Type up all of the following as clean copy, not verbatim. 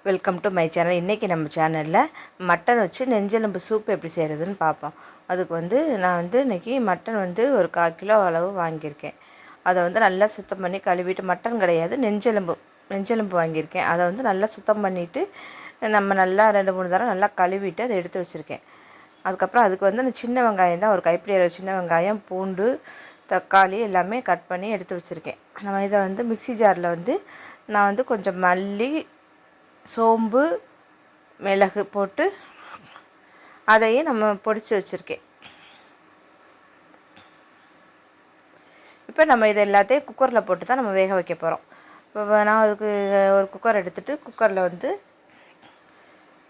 Welcome to my channel. இன்றைக்கி நம்ம சேனலில் மட்டன் வச்சு நெஞ்செலும்பு சூப் எப்படி செய்கிறதுன்னு பார்ப்போம். அதுக்கு நான் இன்றைக்கி மட்டன் ஒரு 1/4 கிலோ அளவு வாங்கியிருக்கேன். அதை நல்லா சுத்தம் பண்ணி கழுவிட்டு, மட்டன் கிடையாது, நெஞ்செலும்பு வாங்கியிருக்கேன். அதை நல்லா சுத்தம் பண்ணிவிட்டு நம்ம நல்லா 2-3 தடவை நல்லா கழுவிட்டு அதை எடுத்து வச்சுருக்கேன். அதுக்கப்புறம் அதுக்கு அந்த சின்ன வெங்காயம் தான், ஒரு கைப்பிடி அளவு சின்ன வெங்காயம், பூண்டு, தக்காளி எல்லாமே கட் பண்ணி எடுத்து வச்சுருக்கேன். நம்ம இதை மிக்ஸி ஜாரில் நான் கொஞ்சம் மல்லி, சோம்பு, மிளகு போட்டு அதையும் நம்ம பொடிச்சு வச்சுருக்கேன். இப்போ நம்ம இது எல்லாத்தையும் குக்கரில் போட்டு தான் நம்ம வேக வைக்க போகிறோம். இப்போ நான் அதுக்கு ஒரு குக்கர் எடுத்துகிட்டு குக்கரில்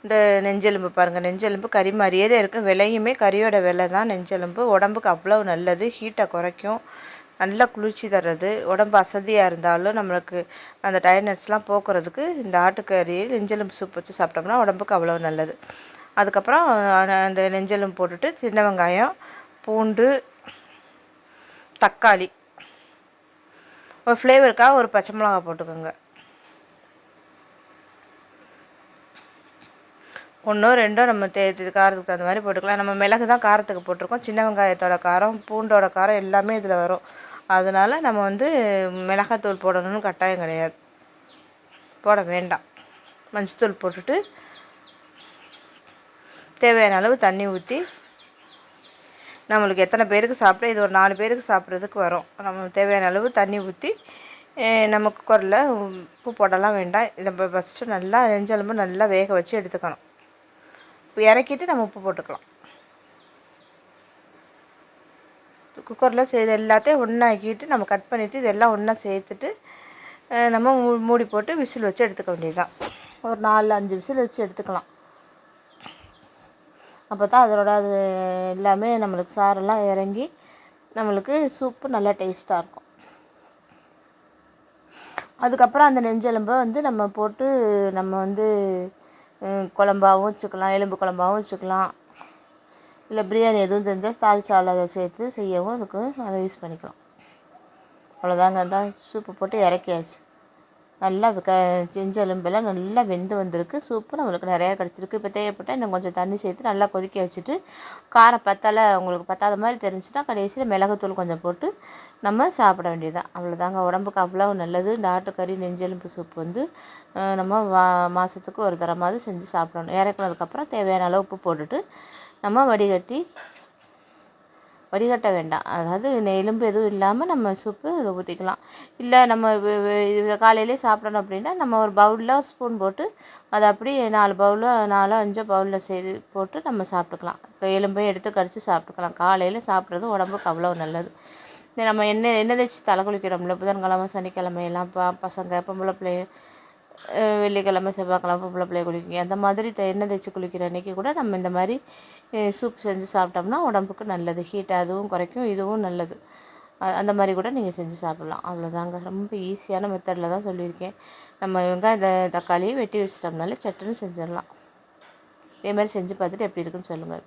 இந்த நெஞ்செலும்பு பாருங்கள், நெஞ்செலும்பு கறி மாதிரியே தான் இருக்குது. விலையுமே கறியோட விலை தான். நெஞ்செலும்பு உடம்புக்கு அவ்வளோ நல்லது, ஹீட்டை குறைக்கும், நல்லா குளிர்ச்சி தர்றது. உடம்பு அசதியாக இருந்தாலும் நம்மளுக்கு அந்த டயர்ட்னஸ்லாம் போக்குறதுக்கு இந்த ஆட்டுக்கறி நெஞ்செலும்பு சூப் வச்சு சாப்பிட்டோம்னா உடம்புக்கு அவ்வளோ நல்லது. அதுக்கப்புறம் அந்த நெஞ்செலும்பு போட்டுட்டு சின்ன வெங்காயம், பூண்டு, தக்காளி, ஒரு ஃப்ளேவருக்காக ஒரு பச்சை மிளகா போட்டுக்கோங்க. 1 2 நம்ம காரத்துக்கு தகுந்த மாதிரி போட்டுக்கலாம். நம்ம மிளகு தான் காரத்துக்கு போட்டிருக்கோம். சின்ன வெங்காயத்தோட காரம், பூண்டோட காரம் எல்லாமே இதில் வரும். அதனால் நம்ம மிளகாத்தூள் போடணும்னு கட்டாயம் கிடையாது, போட வேண்டாம். மஞ்சத்தூள் போட்டுட்டு தேவையான அளவு தண்ணி ஊற்றி, நம்மளுக்கு எத்தனை பேருக்கு சாப்பிட, இது ஒரு 4 பேருக்கு சாப்பிட்றதுக்கு வரும். நம்ம தேவையான அளவு தண்ணி ஊற்றி நம்ம குக்கரில் உப்பு போடலாம் வேண்டாம். நம்ம ஃபஸ்ட்டு நல்லா நெஞ்செலும்பு நல்லா வேக வச்சு எடுத்துக்கணும். இறக்கிட்டு நம்ம உப்பு போட்டுக்கலாம். குக்கரில் செய்து எல்லாத்தையும் ஒன்றாக்கிட்டு நம்ம கட் பண்ணிவிட்டு இதெல்லாம் ஒன்றா சேர்த்துட்டு நம்ம மூடி போட்டு விசில் வச்சு எடுத்துக்க வேண்டியதுதான். ஒரு 4-5 விசில் வச்சு எடுத்துக்கலாம். அப்போ தான் அதோட அது எல்லாமே நம்மளுக்கு சாரெல்லாம் இறங்கி நம்மளுக்கு சூப்பு நல்லா டேஸ்ட்டாக இருக்கும். அதுக்கப்புறம் அந்த நெஞ்செலும்பை நம்ம போட்டு நம்ம குழம்பாகவும் வச்சுக்கலாம், எலும்பு குழம்பாகவும் வச்சுக்கலாம். இல்லை பிரியாணி எதுவும் தெரிஞ்சால் தாளிச்சாவில் அதை சேர்த்து செய்யவும் அதுக்கு அதை யூஸ் பண்ணிக்கலாம். அவ்வளோதாங்க, தான் சூப்பு போட்டு இறக்கியாச்சு. நல்லா நெஞ்செலும்பெல்லாம் நல்லா வெந்து வந்திருக்கு. சூப்பு நம்மளுக்கு நிறையா கிடச்சிருக்கு. இப்போ தேவைப்பட்டால் இன்னும் கொஞ்சம் தண்ணி சேர்த்து நல்லா கொதிக்க வச்சுட்டு, காரம் பத்தலை உங்களுக்கு பத்தாத மாதிரி தெரிஞ்சுன்னா கடைசியில் மிளகுத்தூள் கொஞ்சம் போட்டு நம்ம சாப்பிட வேண்டியதுதான். அவ்வளோதாங்க, உடம்புக்கு அவ்வளோ நல்லது. இந்த ஆட்டுக்கறி நெஞ்செலும்பு சூப் நம்ம மாதத்துக்கு ஒரு தரமாவது செஞ்சு சாப்பிடணும். இறக்குனதுக்கப்புறம் தேவையான அளவு உப்பு போட்டுட்டு நம்ம வடிகட்ட வேண்டாம். அதாவது எலும்பு எதுவும் இல்லாமல் நம்ம சூப்பு இதை ஊற்றிக்கலாம். இல்லை நம்ம காலையிலே சாப்பிடணும் அப்படின்னா நம்ம ஒரு பவுலில் ஒரு ஸ்பூன் போட்டு அதை அப்படியே 4-5 பவுலில் செய்து போட்டு நம்ம சாப்பிட்டுக்கலாம். எலும்பையும் எடுத்து கடித்து சாப்பிட்டுக்கலாம். காலையில் சாப்பிட்றது உடம்புக்கு அவ்வளோ நல்லது. நம்ம எண்ணெய் தேய்ச்சி தலை குளிக்கிறோம்ல, புதன்கிழமை சனிக்கிழமையெல்லாம் பசங்க பொம்பளை பிள்ளைய, வெள்ளிக்கிழமை செவ்வாய்க்கிழமை பொம்பளை பிள்ளைய குளிக்க, அந்த மாதிரி எண்ணெய் தேய்ச்சி குளிக்கிற அன்றைக்கி கூட நம்ம இந்த மாதிரி சூப் செஞ்சு சாப்பிட்டோம்னா உடம்புக்கு நல்லது. ஹீட் அதுவும் குறைக்கும், இதுவும் நல்லது. அந்த மாதிரி கூட நீங்கள் செஞ்சு சாப்பிட்லாம். அவ்வளோதாங்க, ரொம்ப ஈஸியான மெத்தடில் தான் சொல்லியிருக்கேன். நம்ம வெங்காயம் தக்காளியை வெட்டி வச்சிட்டோம்னாலே சட்டுன்னு செஞ்சிடலாம். இதே மாதிரி செஞ்சு பார்த்துட்டு எப்படி இருக்குன்னு சொல்லுங்கள்.